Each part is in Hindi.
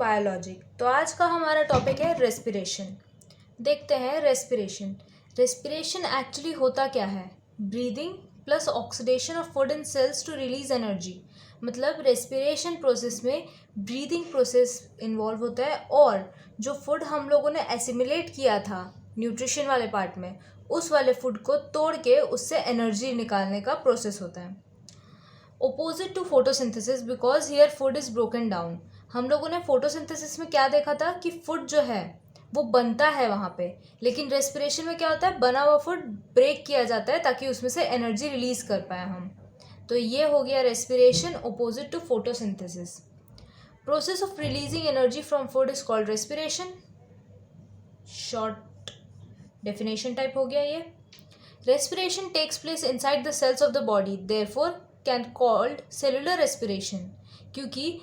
बायोलॉजी। तो आज का हमारा टॉपिक है रेस्पिरेशन। देखते हैं रेस्पिरेशन एक्चुअली होता क्या है। Breathing plus oxidation of food in cells to release energy. मतलब रेस्पिरेशन प्रोसेस में ब्रीदिंग प्रोसेस इन्वॉल्व होता है और जो फूड हम लोगों ने एसिमिलेट किया था न्यूट्रिशन वाले पार्ट में, उस वाले फूड को तोड़ के उससे एनर्जी निकालने का प्रोसेस होता है। Opposite to photosynthesis because here food is broken down. हम लोगों ने फोटोसिंथेसिस में क्या देखा था कि फूड जो है वो बनता है वहाँ पे, लेकिन रेस्पिरेशन में क्या होता है, बना हुआ फूड ब्रेक किया जाता है ताकि उसमें से एनर्जी रिलीज कर पाए हम। तो ये हो गया respiration opposite to photosynthesis. Process of releasing energy from food is called respiration. Short definition type हो गया ये। Respiration takes place inside the cells of the body, therefore can called cellular respiration. क्योंकि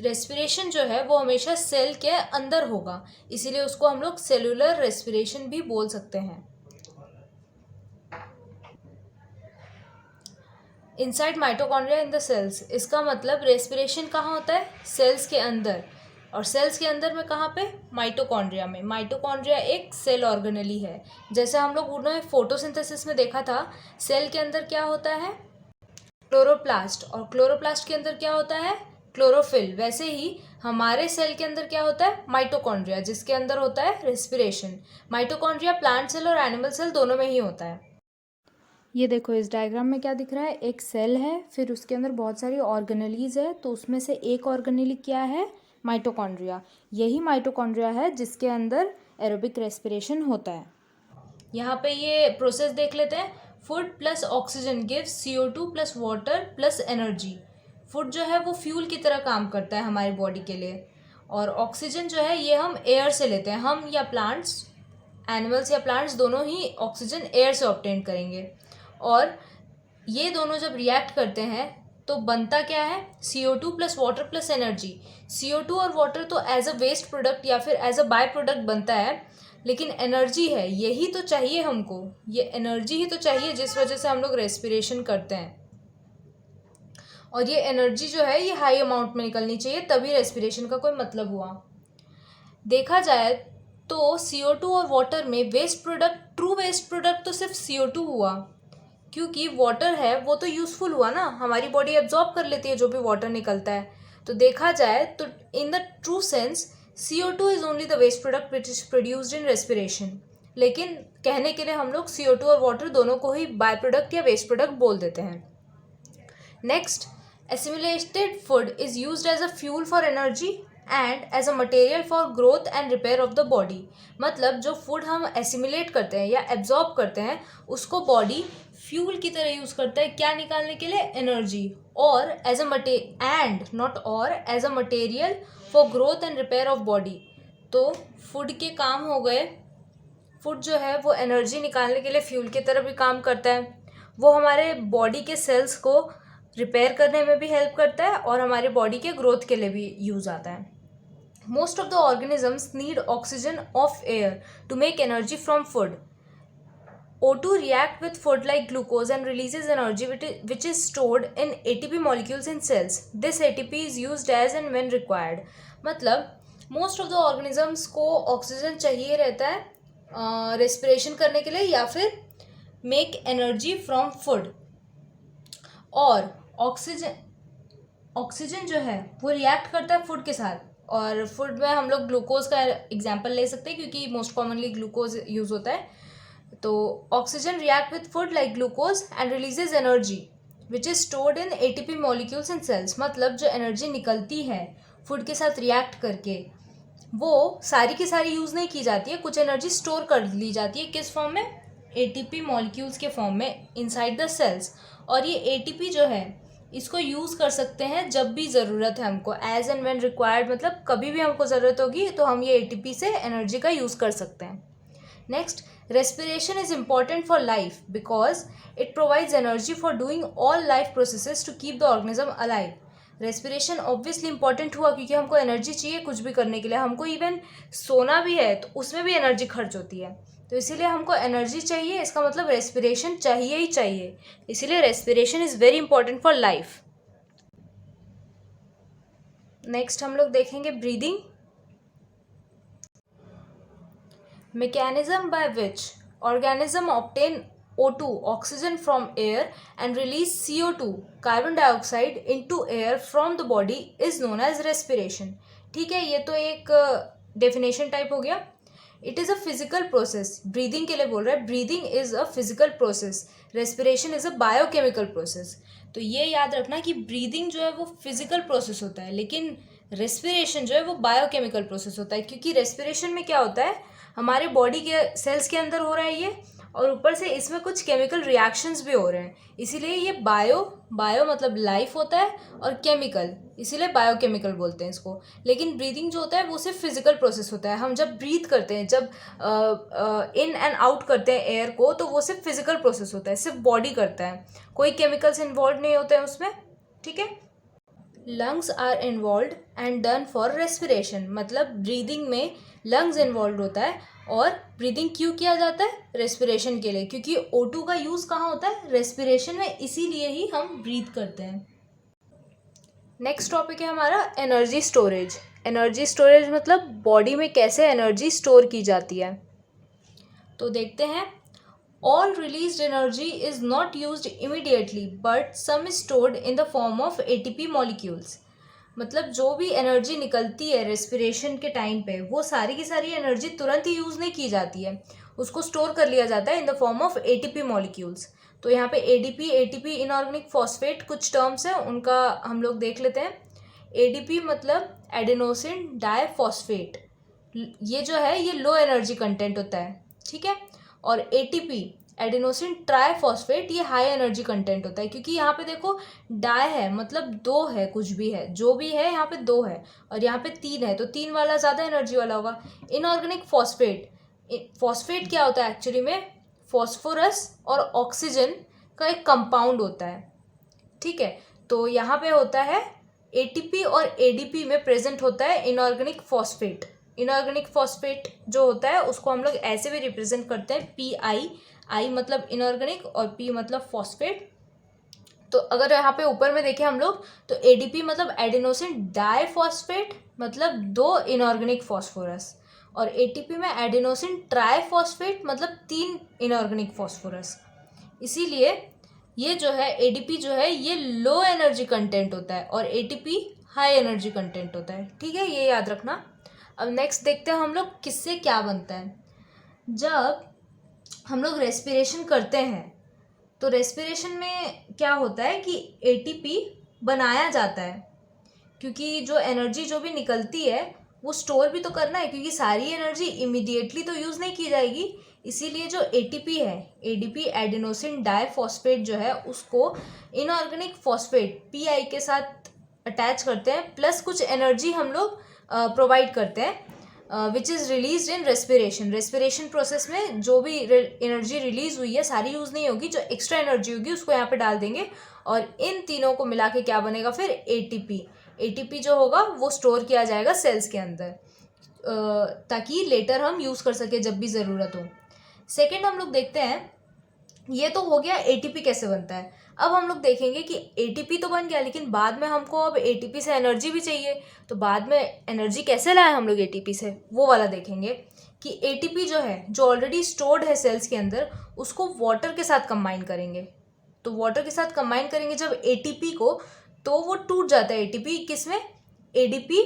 रेस्पिरेशन जो है वो हमेशा सेल के अंदर होगा, इसीलिए उसको हम लोग सेलुलर रेस्पिरेशन भी बोल सकते हैं। Inside mitochondria in the cells, इसका मतलब रेस्पिरेशन कहाँ होता है, सेल्स के अंदर। और सेल्स के अंदर में कहाँ पे, माइटोकॉन्ड्रिया में। माइटोकॉन्ड्रिया एक सेल ऑर्गेनेली है। जैसे हम लोग उन्होंने फोटोसिंथेसिस में देखा था, सेल के अंदर क्या होता है, क्लोरोप्लास्ट, और क्लोरोप्लास्ट के अंदर क्या होता है, क्लोरोफिल। वैसे ही हमारे सेल के अंदर क्या होता है, माइटोकॉन्ड्रिया, जिसके अंदर होता है रेस्पिरेशन। माइटोकॉन्ड्रिया प्लांट सेल और एनिमल सेल दोनों में ही होता है। ये देखो इस डायग्राम में क्या दिख रहा है, एक सेल है, फिर उसके अंदर बहुत सारी ऑर्गेनेलीज है, तो उसमें से एक ऑर्गेनेली क्या है, माइटोकॉन्ड्रिया। यही माइटोकॉन्ड्रिया है जिसके अंदर एरोबिक रेस्पिरेशन होता है। यहाँ पे ये प्रोसेस देख लेते हैं। Food plus oxygen gives CO2 plus water plus energy. Food जो है वो फ्यूल की तरह काम करता है हमारी बॉडी के लिए, और ऑक्सीजन जो है ये हम एयर से लेते हैं। हम या प्लांट्स, एनिमल्स या प्लांट्स दोनों ही ऑक्सीजन एयर से ऑब्टेन करेंगे, और ये दोनों जब रिएक्ट करते हैं तो बनता क्या है, CO2 plus water plus energy. CO2 और वाटर तो एज अ वेस्ट प्रोडक्ट या फिर एज अ बाय प्रोडक्ट बनता है, लेकिन एनर्जी है, यही तो चाहिए हमको, ये एनर्जी ही तो चाहिए जिस वजह से हम लोग रेस्पिरेशन करते हैं। और ये एनर्जी जो है ये हाई अमाउंट में निकलनी चाहिए, तभी रेस्पिरेशन का कोई मतलब हुआ। देखा जाए तो CO2 और वाटर में waste product, true waste product तो सिर्फ CO2 हुआ, क्योंकि वाटर है वो तो यूज़फुल हुआ ना, हमारी बॉडी एब्जॉर्ब कर लेती है जो भी वाटर निकलता है। तो देखा जाए तो in the true sense CO2 is only the waste product which is produced in respiration. लेकिन कहने के लिए हम लोग CO2 और वाटर दोनों को ही बाय प्रोडक्ट या वेस्ट प्रोडक्ट बोल देते हैं। Next, assimilated food is used as a fuel for energy and as a material for growth and repair of the body। मतलब जो फूड हम एसिमिलेट करते हैं या एब्जॉर्ब करते हैं उसको बॉडी फ्यूल की तरह यूज़ करता है, क्या निकालने के लिए, एनर्जी, और as a material for growth and repair of body. तो फूड के काम हो गए, फूड जो है वो एनर्जी निकालने के लिए फ्यूल की तरह भी काम करता है, वो हमारे बॉडी के सेल्स को रिपेयर करने में भी हेल्प करता है और हमारे बॉडी के ग्रोथ के लिए भी यूज़ आता है। Most of the organisms need oxygen of air to make energy from food. O2 react with food like glucose and releases energy which is stored in ATP molecules in cells. This ATP is used as and when required। मतलब मोस्ट ऑफ द ऑर्गेनिजम्स को ऑक्सीजन चाहिए रहता है रेस्पिरेशन करने के लिए या फिर मेक एनर्जी फ्रॉम फूड। और ऑक्सीजन जो है वो रिएक्ट करता है फूड के साथ, और फूड में हम लोग ग्लूकोज का एग्जांपल ले सकते हैं क्योंकि मोस्ट कॉमनली ग्लूकोज यूज़ होता है। तो oxygen react with food like glucose and releases energy which is stored in ATP molecules in cells. मतलब जो एनर्जी निकलती है फूड के साथ रिएक्ट करके वो सारी की सारी यूज़ नहीं की जाती है, कुछ एनर्जी स्टोर कर ली जाती है, किस फॉर्म में, ATP मॉलिक्यूल्स के फॉर्म में इनसाइड द सेल्स। और ये ATP जो है इसको यूज़ कर सकते हैं जब भी ज़रूरत है हमको, एज एंड व्हेन रिक्वायर्ड, मतलब कभी भी हमको ज़रूरत होगी तो हम ये ATP से एनर्जी का यूज़ कर सकते हैं। Next, respiration is important for life because it provides energy for doing all life processes to keep the organism alive। Respiration obviously important हुआ क्योंकि हमको एनर्जी चाहिए कुछ भी करने के लिए, हमको इवन सोना भी है तो उसमें भी एनर्जी खर्च होती है, तो इसीलिए हमको एनर्जी चाहिए, इसका मतलब रेस्पिरेशन चाहिए ही चाहिए, इसीलिए respiration is very important for life. Next हम लोग देखेंगे breathing. mechanism by which organism obtain O2 oxygen from air and release CO2 carbon dioxide into air from the body is known as respiration. ठीक है, ये तो एक डेफिनेशन टाइप हो गया. It is a physical process. Breathing के लिए बोल रहा है, breathing is a physical process, respiration is a biochemical process. तो ये याद रखना कि ब्रीदिंग जो है वो फिजिकल प्रोसेस होता है, लेकिन रेस्पिरेशन जो है वो बायोकेमिकल प्रोसेस होता है. क्योंकि रेस्पिरेशन में क्या होता है, हमारे बॉडी के सेल्स के अंदर हो रहा है ये, और ऊपर से इसमें कुछ केमिकल रिएक्शंस भी हो रहे हैं, इसीलिए ये बायो मतलब लाइफ होता है, और केमिकल इसीलिए बायोकेमिकल बोलते हैं इसको. लेकिन ब्रीदिंग जो होता है वो सिर्फ फिजिकल प्रोसेस होता है. हम जब ब्रीथ करते हैं, जब इन एंड आउट करते हैं एयर को, तो वो सिर्फ फिजिकल प्रोसेस होता है, सिर्फ बॉडी करता है, कोई केमिकल्स इन्वॉल्व नहीं होते हैं उसमें. ठीक है. Lungs are involve and done for respiration. मतलब ब्रीदिंग में लंग्स इन्वॉल्व होता है, और ब्रीदिंग क्यों किया जाता है, रेस्पिरेशन के लिए, क्योंकि O2 का यूज़ कहाँ होता है, रेस्पिरेशन में, इसीलिए ही हम ब्रीथ करते हैं. नेक्स्ट टॉपिक है हमारा एनर्जी स्टोरेज. एनर्जी स्टोरेज मतलब बॉडी में कैसे एनर्जी स्टोर की जाती है. तो देखते हैं. All released energy is not used immediately but some is stored in the form of ATP molecules. मतलब जो भी एनर्जी निकलती है रेस्पिरेशन के टाइम पे, वो सारी की सारी एनर्जी तुरंत ही यूज़ नहीं की जाती है, उसको स्टोर कर लिया जाता है इन the form of ATP molecules. तो यहाँ पे ATP इनऑर्गेनिक फॉस्फेट कुछ टर्म्स हैं, उनका हम लोग देख लेते हैं. ADP मतलब एडेनोसिन डाइफॉस्फेट, ये जो है ये लो एनर्जी कंटेंट होता है. ठीक है. और ATP एडेनोसिन ट्राइफॉस्फेट, ये हाई एनर्जी कंटेंट होता है, क्योंकि यहाँ पे देखो डाई है मतलब दो है, कुछ भी है, जो भी है यहाँ पे दो है, और यहाँ पे तीन है, तो तीन वाला ज़्यादा एनर्जी वाला होगा. इनऑर्गेनिक फॉस्फेट, फॉस्फेट क्या होता है एक्चुअली में, फॉस्फोरस और ऑक्सीजन का एक कंपाउंड होता है. ठीक है. तो यहाँ पे होता है ATP और ADP में प्रेजेंट होता है इनऑर्गेनिक फॉस्फेट. इनऑर्गेनिक फॉस्फेट जो होता है उसको हम लोग ऐसे भी रिप्रेजेंट करते हैं, PI. I मतलब इनऑर्गेनिक और P मतलब फॉस्फेट. तो अगर यहाँ पे ऊपर में देखें हम लोग, तो ADP मतलब एडेनोसिन डाइफॉस्फेट, मतलब दो इनऑर्गेनिक फॉस्फोरस, और ATP में एडेनोसिन ट्राइफॉस्फेट मतलब तीन इनऑर्गेनिक फॉस्फोरस. इसीलिए ये जो है ADP जो है ये लो एनर्जी कंटेंट होता है, और ATP हाई एनर्जी कंटेंट होता है. ठीक है, ये याद रखना. अब नेक्स्ट देखते हैं हम लोग किससे क्या बनता है. जब हम लोग रेस्पिरेशन करते हैं, तो रेस्पिरेशन में क्या होता है कि ATP बनाया जाता है, क्योंकि जो एनर्जी जो भी निकलती है वो स्टोर भी तो करना है, क्योंकि सारी एनर्जी इमीडिएटली तो यूज़ नहीं की जाएगी. इसीलिए जो ATP है, ADP एडेनोसिन डाइफॉस्फेट जो है, उसको इनऑर्गेनिक फॉस्फेट PI के साथ अटैच करते हैं, प्लस कुछ एनर्जी हम लोग प्रोवाइड करते हैं, which is release in respiration. Respiration process में जो भी एनर्जी रिलीज हुई है सारी यूज़ नहीं होगी, जो एक्स्ट्रा एनर्जी होगी उसको यहाँ पे डाल देंगे, और इन तीनों को मिला के क्या बनेगा फिर, ATP जो होगा वो स्टोर किया जाएगा सेल्स के अंदर, ताकि लेटर हम यूज़ कर सके जब भी ज़रूरत हो. सेकेंड हम लोग देखते हैं, ये तो हो गया ATP कैसे बनता है. अब हम लोग देखेंगे कि ATP तो बन गया, लेकिन बाद में हमको अब ATP से एनर्जी भी चाहिए, तो बाद में एनर्जी कैसे लाए हम लोग ATP से, वो वाला देखेंगे. कि ATP जो है, जो ऑलरेडी स्टोर्ड है सेल्स के अंदर, उसको वाटर के साथ कंबाइन करेंगे. तो वाटर के साथ कंबाइन करेंगे जब ATP को, तो वो टूट जाता है ATP किस में, ADP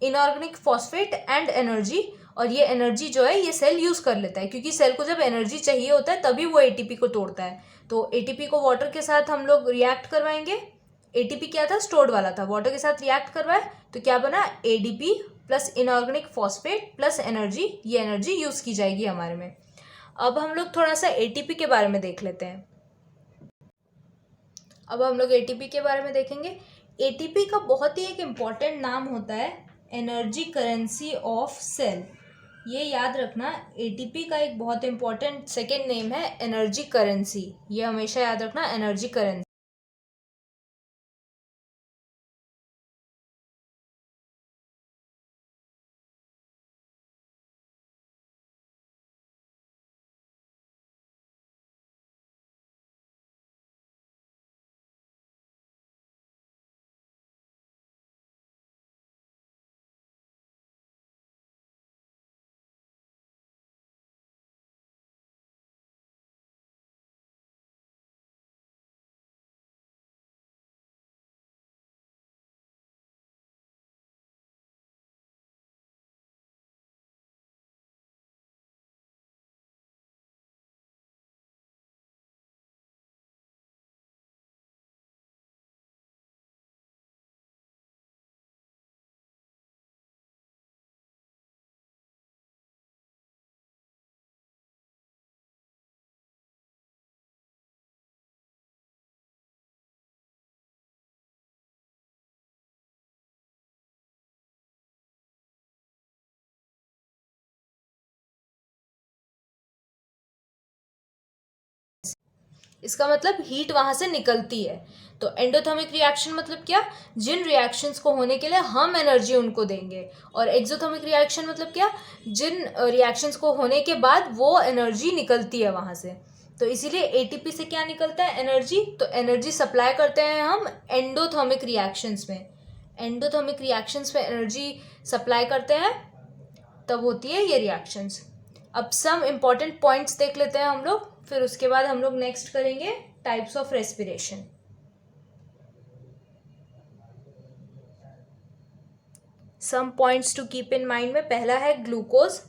inorganic phosphate and energy, और ये एनर्जी जो है ये सेल यूज़ कर लेता है, क्योंकि सेल को जब एनर्जी चाहिए होता है तभी वो ATP को तोड़ता है. तो ATP को वाटर के साथ हम लोग रिएक्ट करवाएंगे. ATP क्या था, स्टोर्ड वाला था, वाटर के साथ रिएक्ट करवाए तो क्या बना, ADP plus inorganic phosphate plus energy, ये एनर्जी यूज़ की जाएगी हमारे में. अब हम लोग थोड़ा सा ATP के बारे में देख लेते हैं. अब हम लोग ATP के बारे में देखेंगे. ATP का बहुत ही एक इम्पॉर्टेंट नाम होता है एनर्जी करेंसी ऑफ सेल. ये याद रखना, ATP का एक बहुत इंपॉर्टेंट सेकेंड नेम है एनर्जी करेंसी. ये हमेशा याद रखना, एनर्जी करेंसी. इसका मतलब हीट वहाँ से निकलती है। तो एंडोथर्मिक रिएक्शन मतलब क्या, जिन रिएक्शंस को होने के लिए हम एनर्जी उनको देंगे, और एक्सोथर्मिक रिएक्शन मतलब क्या, जिन रिएक्शंस को होने के बाद वो एनर्जी निकलती है वहाँ से। तो इसीलिए एटीपी से क्या निकलता है, एनर्जी। तो एनर्जी सप्लाई करते हैं हम एंडोथर्मिक रिएक्शंस में, एंडोथर्मिक रिएक्शंस में एनर्जी सप्लाई करते हैं, तब होती है ये रिएक्शंस। अब सम इम्पॉर्टेंट पॉइंट्स देख लेते हैं हम लोग, फिर उसके बाद हम लोग नेक्स्ट करेंगे types of respiration. Some points to keep in mind में पहला है ग्लूकोज।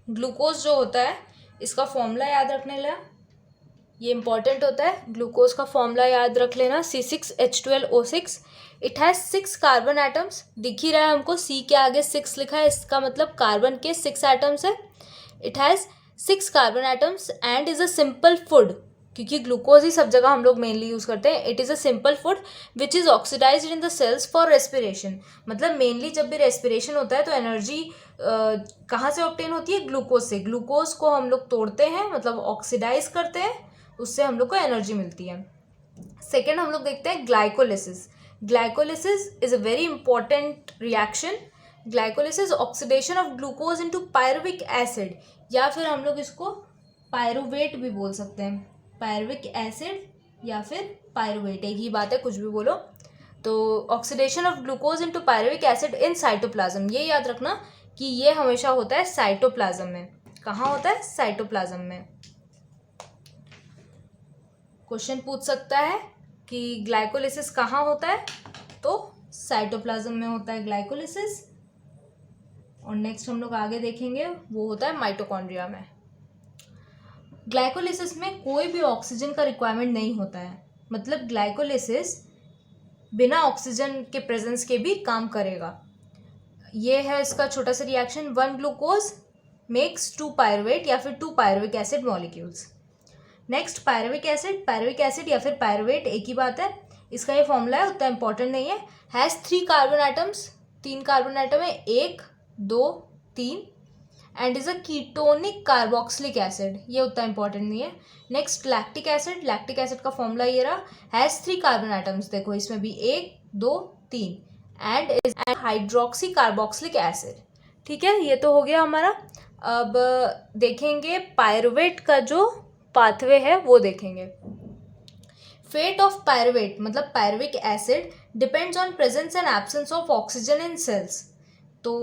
ग्लूकोज जो होता है इसका फॉर्मूला याद रखने ला, ये इंपॉर्टेंट होता है। ग्लूकोज का फॉर्मूला याद रख लेना, C6H12O6। It has 6 carbon atoms, दिख ही रहा है हमको, C के आगे 6 लिखा है, इसका मतलब कार्बन के 6 एटम्स है। It has 6 carbon atoms and is a simple food, क्योंकि ग्लूकोज ही सब जगह हम लोग मेनली यूज़ करते हैं। It is a simple food which is oxidized in the cells for respiration. मतलब मेनली जब भी रेस्पिरेशन होता है तो एनर्जी कहाँ से ऑब्टेन होती है, ग्लूकोज से। ग्लूकोज को हम लोग तोड़ते हैं, मतलब ऑक्सीडाइज करते हैं, उससे हम लोग को एनर्जी मिलती है। सेकेंड हम लोग देखते हैं glycolysis. Glycolysis is a very important reaction. Glycolysis oxidation of glucose into pyruvic acid, या फिर हम लोग इसको पायरुवेट भी बोल सकते हैं। पायरुविक एसिड या फिर पायरुवेट, एक ही बात है, कुछ भी बोलो। तो oxidation of glucose into pyruvic acid in cytoplasm, ये याद रखना कि ये हमेशा होता है साइटोप्लाज्म में। कहाँ होता है, साइटोप्लाज्म में। क्वेश्चन पूछ सकता है कि ग्लाइकोलिसिस कहाँ होता है, तो साइटोप्लाज्म में होता है ग्लाइकोलिसिस। और नेक्स्ट हम लोग आगे देखेंगे वो होता है माइटोकॉन्ड्रिया में। ग्लाइकोलिसिस में कोई भी ऑक्सीजन का रिक्वायरमेंट नहीं होता है, मतलब ग्लाइकोलिसिस बिना ऑक्सीजन के प्रेजेंस के भी काम करेगा। ये है इसका छोटा सा रिएक्शन, 1 ग्लूकोज मेक्स 2 पायरुवेट या फिर 2 pyruvic acid molecules. Next pyruvic acid, pyruvic acid या फिर पायरुवेट एक ही बात है, इसका ये फॉर्मूला है, उतना इंपॉर्टेंट नहीं है। Has 3 carbon atoms, 3 carbon atom है, 1 2 3, and is a ketonic carboxylic acid, ये उतना इंपॉर्टेंट नहीं है। Next lactic acid, lactic acid का फॉर्मूला ये रहा, हैज़ 3 कार्बन एटम्स, देखो इसमें भी 1 2 3, and is hydroxy carboxylic acid. ठीक है, ये तो हो गया हमारा। अब देखेंगे पायरुवेट का जो पाथवे है वो देखेंगे। फेट ऑफ पायरुवेट मतलब pyruvic acid depends on presence and absence of oxygen in cells. तो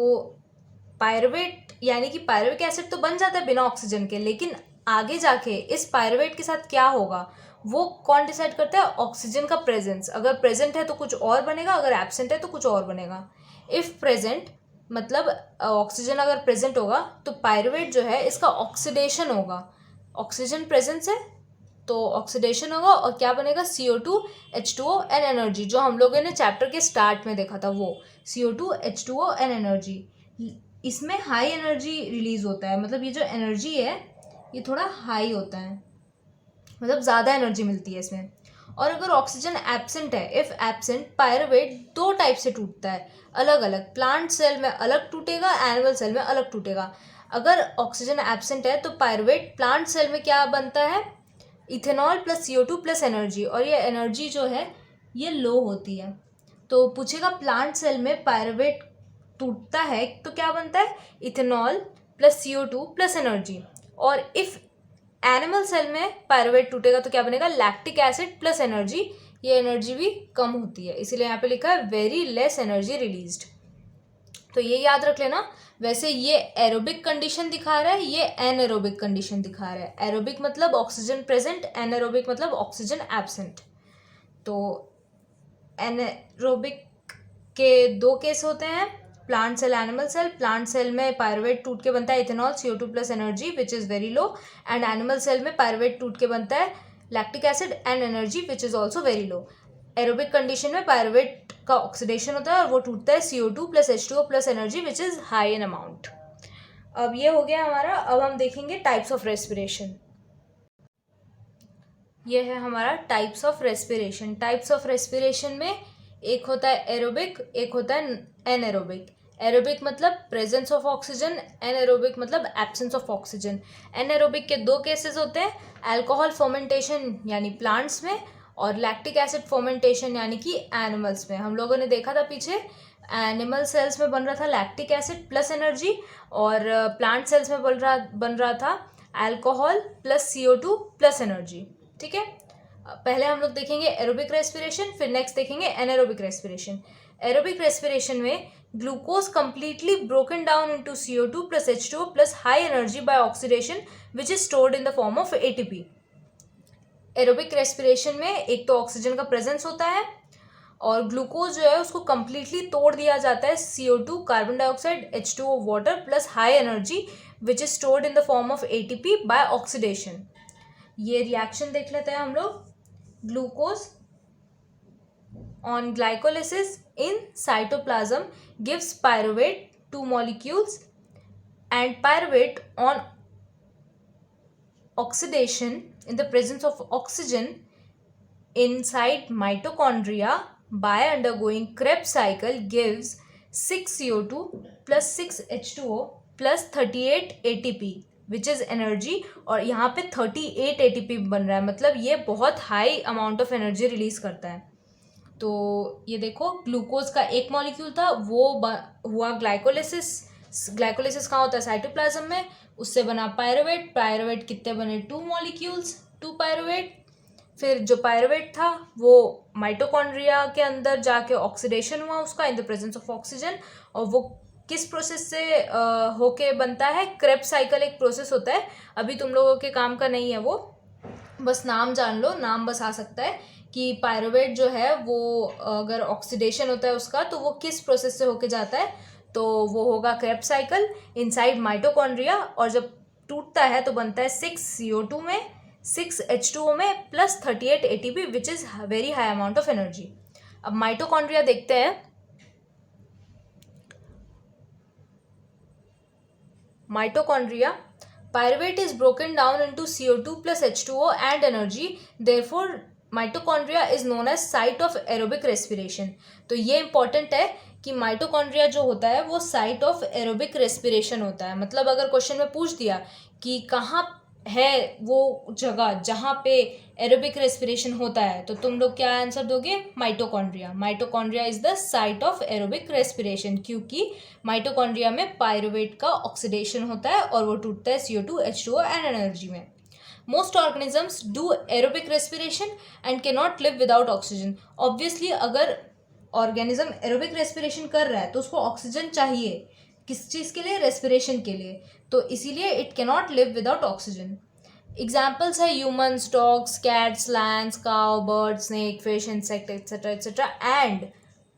पायरुवेट यानी कि पायरुविक एसिड तो बन जाता है बिना ऑक्सीजन के, लेकिन आगे जाके इस पायरुवेट के साथ क्या होगा वो कौन डिसाइड करता है, ऑक्सीजन का प्रेजेंस। अगर प्रेजेंट है तो कुछ और बनेगा, अगर एब्सेंट है तो कुछ और बनेगा। इफ़ प्रेजेंट मतलब ऑक्सीजन अगर प्रेजेंट होगा तो पायरुवेट जो है इसका ऑक्सीडेशन होगा। ऑक्सीजन प्रेजेंस है तो ऑक्सीडेशन होगा, और क्या बनेगा, CO2 H2O एंड एनर्जी, जो हम लोगों ने चैप्टर के स्टार्ट में देखा था वो CO2 H2O एंड एनर्जी। इसमें हाई एनर्जी रिलीज होता है, मतलब ये जो एनर्जी है ये थोड़ा हाई होता है, मतलब ज़्यादा एनर्जी मिलती है इसमें। और अगर ऑक्सीजन एब्सेंट है, इफ़ एब्सेंट, पायरुवेट 2 टाइप से टूटता है अलग अलग, प्लांट सेल में अलग टूटेगा, एनिमल सेल में अलग टूटेगा। अगर ऑक्सीजन एब्सेंट है तो पायरुवेट प्लांट सेल में क्या बनता है, ethanol plus CO2 plus energy, और ये एनर्जी जो है ये लो होती है। तो पूछेगा प्लांट सेल में पायरुवेट टूटता है तो क्या बनता है, ethanol plus CO2 plus energy. और इफ़ एनिमल सेल में पायरुवेट टूटेगा तो क्या बनेगा, लैक्टिक एसिड प्लस एनर्जी, ये एनर्जी भी कम होती है, इसीलिए यहाँ पे लिखा है वेरी लेस एनर्जी रिलीज्ड। तो ये याद रख लेना। वैसे ये एरोबिक कंडीशन दिखा रहा है, ये एनएरोबिक कंडीशन दिखा रहा है। एरोबिक मतलब ऑक्सीजन प्रेजेंट, एनएरोबिक मतलब ऑक्सीजन एब्सेंट। तो एनएरोबिक के 2 केस होते हैं, plant cell, animal cell. Plant cell में पायरुवेट टूट के बनता है ethanol CO2 plus energy which is very low, and animal cell में पायरुवेट टूट के बनता है lactic acid and energy which is also very low. Aerobic condition में पायरुवेट का ऑक्सीडेशन होता है और वो टूटता है CO2 plus H2O plus energy which is high in amount. अब ये हो गया हमारा। अब हम देखेंगे टाइप्स ऑफ रेस्पिरेशन। ये है हमारा types of respiration. Types of respiration में एक होता है एरोबिक, एक होता है एनएरोबिक। एरोबिक मतलब प्रेजेंस ऑफ ऑक्सीजन, एनएरोबिक मतलब एब्सेंस ऑफ ऑक्सीजन। एनएरोबिक के दो केसेस होते हैं, अल्कोहल फर्मेंटेशन यानी प्लांट्स में, और लैक्टिक एसिड फर्मेंटेशन यानी कि एनिमल्स में। हम लोगों ने देखा था पीछे, एनिमल सेल्स में बन रहा था लैक्टिक एसिड प्लस एनर्जी, और प्लांट सेल्स में बन रहा था alcohol plus CO2 plus energy. ठीक है, पहले हम लोग देखेंगे एरोबिक रेस्पिरेशन, फिर नेक्स्ट देखेंगे एनारोबिक रेस्पिरेशन। एरोबिक रेस्पिरेशन में glucose completely broken down into CO2 plus H2O plus high energy by oxidation which is stored in the form of ATP। Aerobic respiration में एक तो ऑक्सीजन का प्रेजेंस होता है और ग्लूकोज जो है उसको completely तोड़ दिया जाता है CO2 carbon dioxide H2O water plus high energy which is stored in the form of ATP by oxidation. ये रिएक्शन देख लेते हैं हम लोग। Glucose on glycolysis in cytoplasm gives pyruvate 2 molecules, and pyruvate on oxidation in the presence of oxygen inside mitochondria by undergoing Krebs cycle gives 6 CO2 plus 6 H2O plus 38 ATP which is energy। और यहाँ पे 38 ATP बन रहा है, मतलब ये बहुत high amount of energy release करता है। तो ये देखो, ग्लूकोज का एक मॉलिक्यूल था, वो हुआ ग्लाइकोलिसिस। ग्लाइकोलिसिस कहाँ होता है? साइटोप्लाज्म में। उससे बना पायरुवेट। पायरुवेट कितने बने? 2 मॉलिक्यूल्स, 2 पायरुवेट। फिर जो पायरुवेट था वो माइटोकॉन्ड्रिया के अंदर जाके ऑक्सीडेशन हुआ उसका in the presence of oxygen. और वो किस प्रोसेस से होके बनता है? क्रेब्स साइकिल एक प्रोसेस होता है, अभी तुम लोगों के काम का नहीं है वो, बस नाम जान लो, नाम बस आ सकता है कि पायरुवेट जो है वो अगर ऑक्सीडेशन होता है उसका तो वो किस प्रोसेस से होके जाता है, तो वो होगा क्रेब्स साइकिल इनसाइड माइटोकॉन्ड्रिया। और जब टूटता है तो बनता है 6 CO2 में, 6 H2O में plus 38 ATP which is very high amount of energy. अब माइटोकॉन्ड्रिया देखते हैं। Mitochondria, pyruvate is broken down into CO2 plus H2O and energy, therefore mitochondria is known as site of aerobic respiration। तो ये इंपॉर्टेंट है कि माइटोकॉन्ड्रिया जो होता है वो साइट ऑफ एरोबिक रेस्पिरेशन होता है। मतलब अगर क्वेश्चन में पूछ दिया कि कहाँ है वो जगह जहाँ पे एरोबिक रेस्पिरेशन होता है, तो तुम लोग क्या आंसर दोगे? Mitochondria. Mitochondria is the site of aerobic respiration, क्योंकि माइटोकॉन्ड्रिया में पायरुवेट का ऑक्सीडेशन होता है और वो टूटता है CO2 H2O एंड एनर्जी में। Most organisms do aerobic respiration and can not live without oxygen. Obviously अगर ऑर्गेनिज्म एरोबिक रेस्पिरेशन कर रहा है तो उसको ऑक्सीजन चाहिए, किस चीज़ के लिए? रेस्पिरेशन के लिए। तो इसीलिए it can not live without oxygen. Examples है humans, dogs, cats, lands, cow, bird, snake, fish, insect etcetera etcetera and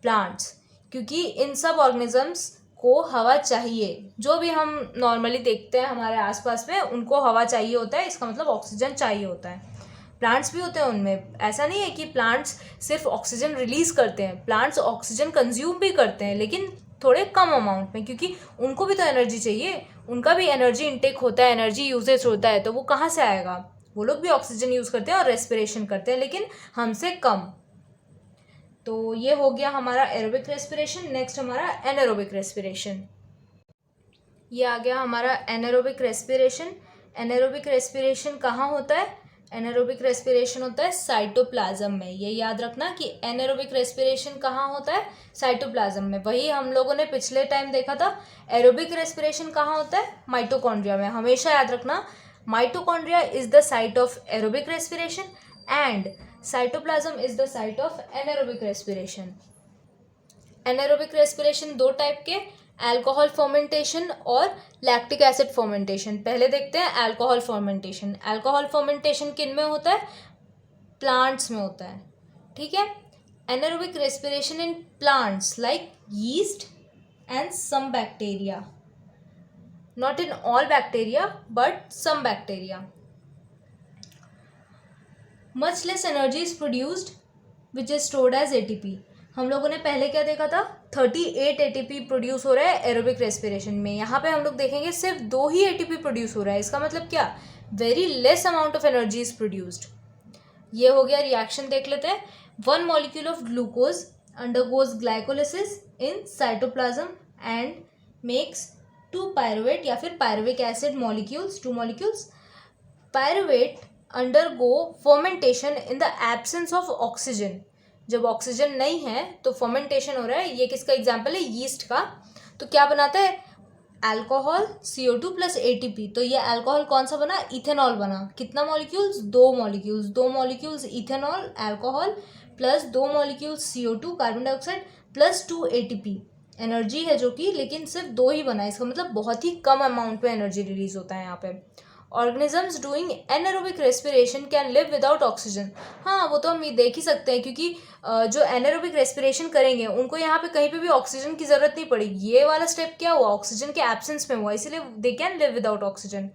plants, क्योंकि इन सब ऑर्गेनिजम्स को हवा चाहिए। जो भी हम नॉर्मली देखते हैं हमारे आसपास में, उनको हवा चाहिए होता है, इसका मतलब ऑक्सीजन चाहिए होता है। प्लांट्स भी होते हैं उनमें, ऐसा नहीं है कि प्लांट्स सिर्फ ऑक्सीजन रिलीज करते हैं, प्लांट्स ऑक्सीजन कंज्यूम भी करते हैं, लेकिन थोड़े कम अमाउंट में, क्योंकि उनको भी तो एनर्जी चाहिए, उनका भी एनर्जी इंटेक होता है, एनर्जी यूजेज होता है, तो वो कहाँ से आएगा? वो लोग भी ऑक्सीजन यूज़ करते हैं और रेस्पिरेशन करते हैं, लेकिन हमसे कम। तो ये हो गया हमारा एरोबिक रेस्पिरेशन। नेक्स्ट हमारा एनारोबिक रेस्पिरेशन। ये आ गया हमारा एनारोबिक रेस्पिरेशन। एनारोबिक रेस्पिरेशन कहाँ होता है? एनारोबिक रेस्पिरेशन होता है साइटोप्लाज्म में। ये याद रखना कि एनारोबिक रेस्पिरेशन कहाँ होता है? साइटोप्लाज्म में। वही हम लोगों ने पिछले टाइम देखा था। एरोबिक रेस्पिरेशन कहाँ होता है? माइटोकॉन्ड्रिया में। हमेशा याद रखना, mitochondria is the site of aerobic respiration and cytoplasm is the site of anaerobic respiration. Anaerobic respiration दो टाइप के, अल्कोहल फर्मेंटेशन और लैक्टिक एसिड फर्मेंटेशन। पहले देखते हैं अल्कोहल फर्मेंटेशन। अल्कोहल फर्मेंटेशन किन में होता है? प्लांट्स में होता है। ठीक है। Anaerobic respiration in plants like yeast and some bacteria, not in all bacteria but some bacteria. Much less energy is produced which is stored as ATP। हम लोगों ने पहले क्या देखा था? 38 ATP प्रोड्यूस हो रहा है एरोबिक रेस्पिरेशन में। यहाँ पे हम लोग देखेंगे सिर्फ 2 ही ATP प्रोड्यूस हो रहा है। इसका मतलब क्या? Very less amount of energy is produced. ये हो गया रिएक्शन। देख लेते हैं। 1 molecule of glucose undergoes glycolysis in cytoplasm and makes 2 pyruvate या फिर pyruvic acid molecules, 2 molecules. Pyruvate undergo fermentation in the absence of oxygen. जब ऑक्सीजन नहीं है तो फर्मेंटेशन हो रहा है. ये किसका एग्जाम्पल है? यीस्ट का. तो क्या बनाता है? Alcohol, CO2 plus ATP. तो ये अल्कोहल कौन सा बना? इथेनॉल बना. कितना molecules? 2 molecules. 2 molecules ethanol, alcohol, plus 2 molecules CO2 carbon dioxide, plus 2 ATP. Energy है जो कि, लेकिन सिर्फ 2 ही बना. इसका मतलब बहुत ही कम अमाउंट पे एनर्जी रिलीज होता है यहाँ पे. Organisms doing anaerobic respiration can live without oxygen. हाँ, वो तो हम ये देख ही सकते हैं, क्योंकि जो एनारोबिक रेस्पिरेशन करेंगे उनको यहाँ पे कहीं पे भी ऑक्सीजन की ज़रूरत नहीं पड़ेगी. ये वाला स्टेप क्या हुआ? ऑक्सीजन के एब्सेंस में हुआ, इसीलिए they can live without oxygen.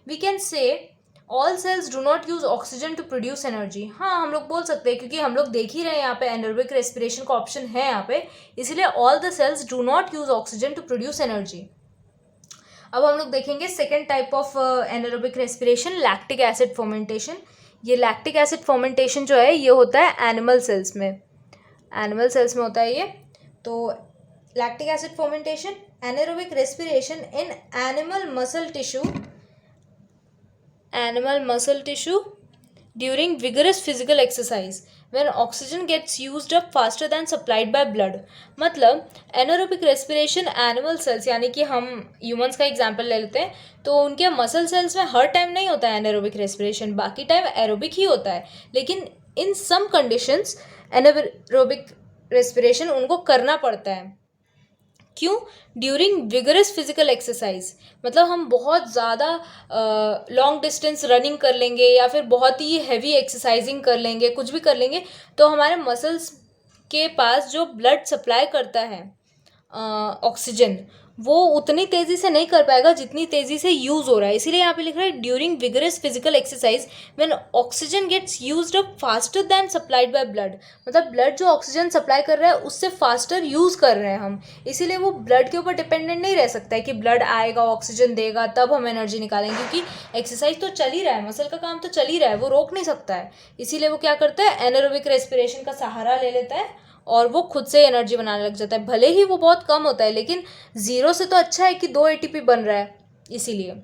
We can say all cells do not use oxygen to produce energy. हाँ, हम लोग बोल सकते हैं, क्योंकि हम लोग देख ही रहे हैं यहाँ पे एनारोबिक रेस्पिरेशन का ऑप्शन है यहाँ पे, इसलिए all the cells do not use oxygen to produce energy. अब हम लोग देखेंगे second type of anaerobic respiration, lactic acid fermentation. ये लैक्टिक एसिड फर्मेंटेशन जो है ये होता है एनिमल सेल्स में. एनिमल सेल्स में होता है ये. तो lactic acid fermentation, anaerobic respiration in animal muscle tissue during vigorous physical exercise when oxygen gets used up faster than supplied by blood. मतलब एनारोबिक रेस्पिरेशन एनिमल सेल्स, यानी कि हम ह्यूमंस का एग्जांपल ले लेते हैं, तो उनके मसल सेल्स में हर टाइम नहीं होता है एनारोबिक रेस्पिरेशन, बाकी टाइम एरोबिक ही होता है. लेकिन इन सम कंडीशंस एनारोबिक रेस्पिरेशन उनको करना पड़ता है. क्यों? During vigorous physical exercise. मतलब हम बहुत ज़्यादा लॉन्ग डिस्टेंस रनिंग कर लेंगे या फिर बहुत ही हैवी एक्सरसाइजिंग कर लेंगे, कुछ भी कर लेंगे, तो हमारे मसल्स के पास जो ब्लड सप्लाई करता है ऑक्सीजन, वो उतनी तेज़ी से नहीं कर पाएगा जितनी तेज़ी से यूज़ हो रहा है. इसीलिए यहाँ पे लिख रहा है during vigorous physical exercise when oxygen gets used up faster than supplied by blood. मतलब ब्लड जो ऑक्सीजन सप्लाई कर रहा है उससे फास्टर यूज़ कर रहे हैं हम, इसीलिए वो ब्लड के ऊपर डिपेंडेंट नहीं रह सकता है कि ब्लड आएगा, ऑक्सीजन देगा, तब हम एनर्जी निकालेंगे, क्योंकि एक्सरसाइज तो चल ही रहा है, मसल का काम तो चल ही रहा है, वो रोक नहीं सकता है. इसीलिए वो क्या करता है? एनारोबिक रेस्पिरेशन का सहारा ले लेता है और वो खुद से एनर्जी बनाने लग जाता है. भले ही वो बहुत कम होता है, लेकिन 0 से तो अच्छा है कि 2 ATP बन रहा है, इसीलिए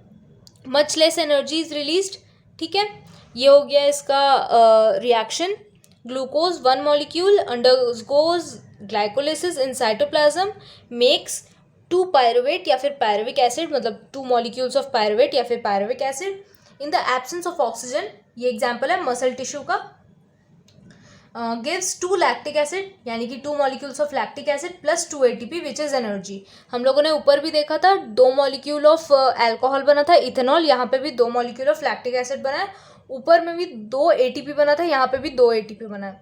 much less energy is released. ठीक है, ये हो गया इसका reaction. Glucose 1 molecule undergoes glycolysis in cytoplasm, makes 2 pyruvate या फिर पायरुविक एसिड, मतलब 2 मॉलिक्यूल्स ऑफ पायरुवेट या फिर pyruvic acid in the absence of oxygen. ये एग्जाम्पल है मसल टिश्यू का. गिव्स 2 लैक्टिक एसिड, यानी कि 2 molecules of lactic acid plus 2 ATP which is energy. हम लोगों ने ऊपर भी देखा था 2 मॉलिक्यूल ऑफ अल्कोहल बना था इथेनॉल, यहाँ पे भी 2 मॉलिक्यूल ऑफ लैक्टिक एसिड बना है. ऊपर में भी 2 ATP बना था, यहाँ पे भी 2 ATP बना है.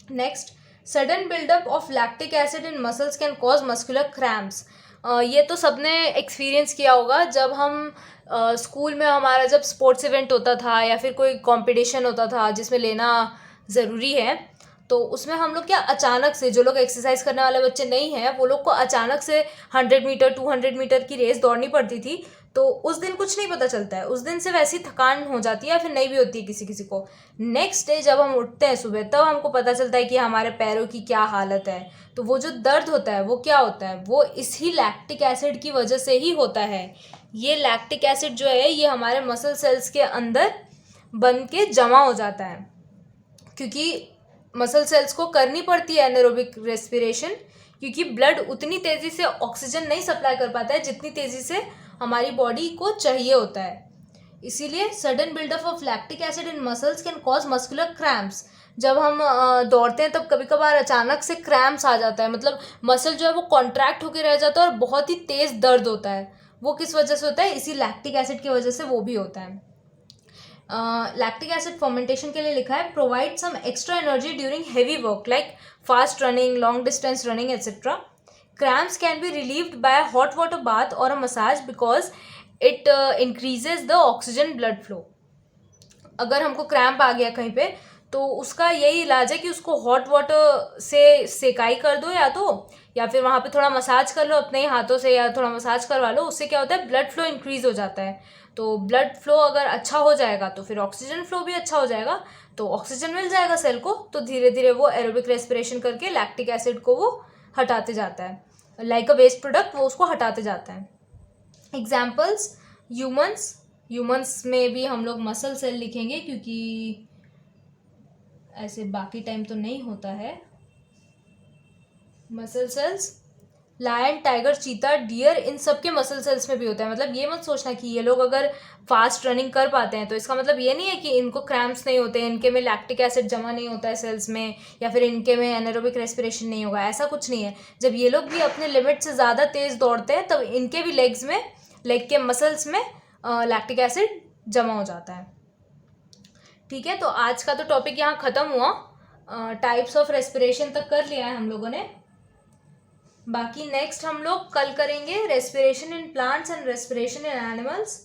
Next, sudden buildup of lactic acid in muscles can cause muscular cramps. ये तो सबने एक्सपीरियंस किया होगा, जब हम स्कूल में हमारा जब स्पोर्ट्स इवेंट होता था या फिर कोई कॉम्पिटिशन होता था जिसमें लेना ज़रूरी है, तो उसमें हम लोग क्या अचानक से, जो लोग एक्सरसाइज करने वाले बच्चे नहीं हैं वो लोग को अचानक से 100 मीटर 200 मीटर की रेस दौड़नी पड़ती थी. तो उस दिन कुछ नहीं पता चलता है, उस दिन से वैसी थकान हो जाती है या फिर नहीं भी होती है किसी किसी को. नेक्स्ट डे जब हम उठते हैं सुबह, तब हमको पता चलता है कि हमारे पैरों की क्या हालत है. तो वो जो दर्द होता है वो क्या होता है? वो इसी लैक्टिक एसिड की वजह से ही होता है. ये लैक्टिक एसिड जो है ये हमारे मसल सेल्स के अंदर बन के जमा हो जाता है, क्योंकि मसल सेल्स को करनी पड़ती है एनारोबिक रेस्पिरेशन, क्योंकि ब्लड उतनी तेज़ी से ऑक्सीजन नहीं सप्लाई कर पाता है जितनी तेज़ी से हमारी बॉडी को चाहिए होता है. इसीलिए sudden buildup of lactic acid in muscles can cause muscular cramps. जब हम दौड़ते हैं तब कभी कभार अचानक से क्रैम्प्स आ जाता है, मतलब मसल जो है वो कॉन्ट्रैक्ट होकर रह जाता है और बहुत ही तेज़ दर्द होता है. वो किस वजह से होता है? इसी लैक्टिक एसिड की वजह से वो भी होता है. लैक्टिक एसिड फर्मेंटेशन के लिए लिखा है provide some extra energy during heavy work like fast running, long distance running etcetera. Cramps can be relieved by hot water bath और a massage because it increases the oxygen blood flow. अगर हमको क्रैम्प आ गया कहीं पे, तो उसका यही इलाज है कि उसको हॉट वाटर से सेकाई कर दो, या फिर वहाँ पे थोड़ा मसाज कर लो अपने ही हाथों से, या थोड़ा मसाज करवा लो. उससे क्या होता है? ब्लड फ्लो इंक्रीज हो जाता है. तो ब्लड फ्लो अगर अच्छा हो जाएगा तो फिर ऑक्सीजन फ्लो भी अच्छा हो जाएगा, तो ऑक्सीजन मिल जाएगा सेल को, तो धीरे धीरे वो एरोबिक रेस्पिरेशन करके लैक्टिक एसिड को वो हटाते जाता है. लाइक अ वेस्ट प्रोडक्ट, वो उसको हटाते जाते हैं। एग्जाम्पल्स, ह्यूमंस में भी हम लोग मसल सेल लिखेंगे क्योंकि ऐसे बाकी टाइम तो नहीं होता है। मसल सेल्स, लायन, टाइगर, चीता, डियर, इन सब के मसल सेल्स में भी होता है। मतलब ये मत सोचना कि ये लोग अगर फास्ट रनिंग कर पाते हैं तो इसका मतलब ये नहीं है कि इनको क्रैम्प्स नहीं होते हैं, इनके में लैक्टिक एसिड जमा नहीं होता है सेल्स में, या फिर इनके में एनारोबिक रेस्पिरेशन नहीं होगा, ऐसा कुछ नहीं है। जब ये लोग भी अपने लिमिट से ज़्यादा तेज़ दौड़ते हैं तब इनके भी लेग के मसल्स में लैक्टिक एसिड जमा हो जाता है। ठीक है, तो आज का तो टॉपिक यहाँ ख़त्म हुआ। टाइप्स ऑफ रेस्पिरेशन तक कर लिया है हम लोगों ने। बाकी नेक्स्ट हम लोग कल करेंगे respiration in plants and respiration in animals.